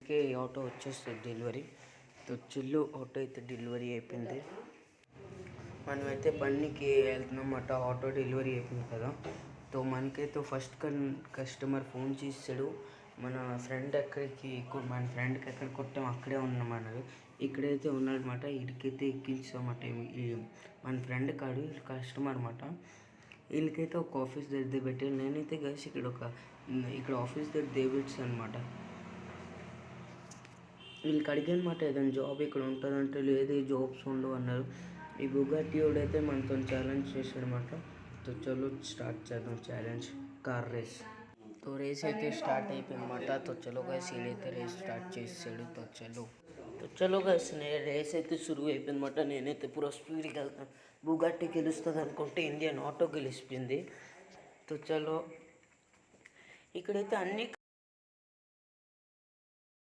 కే auto వచ్చేస్తుంది delivery. చిల్లు auto అయితే డెలివరీ అయిపోయింది. మనమైతే బండికి వెళ్తున్నామాట. ఆటో డెలివరీ అయిపోయింది కదా. మనకైతే ఫస్ట్ కస్టమర్ ఫోన్ చేసాడు. మన ఫ్రెండ్కి ఎక్కడ కొట్టాము అక్కడే ఉన్నాం అన్నది. ఇక్కడైతే ఉన్నాడనమాట. ఇడికైతే ఎక్కించామట. మన ఫ్రెండ్ కాడు కస్టమర్ అనమాట. వీళ్ళకైతే ఒక ఆఫీస్ దగ్గర పెట్టాను. నేనైతే కలిసి ఇక్కడ ఆఫీస్ దగ్గర దేవిడ్స్ అనమాట. వీళ్ళకి అడిగానమాట ఏదైనా జాబ్ ఇక్కడ ఉంటుందంటే లేదు జాబ్స్ ఉండవు అన్నారు. ఈ బుగాటి అయితే మనతో ఛాలెంజ్ చేశాడనమాట. చలో స్టార్ట్ చేద్దాం ఛాలెంజ్. Car race. రేస్ అయితే స్టార్ట్ అయిపోయిందన్నమాట. చలో గైస్ అయితే రేస్ స్టార్ట్ చేసాడు. చలో గైస్ రేస్ అయితే సురువు అయిపోయిందన్నమాట. నేనైతే పూర స్పీడ్కి వెళ్తాను. బుగాటి గెలుస్తుంది అనుకుంటే ఇండియన్ ఆటో గెలిచిపోయింది. చలో ఇక్కడైతే అన్ని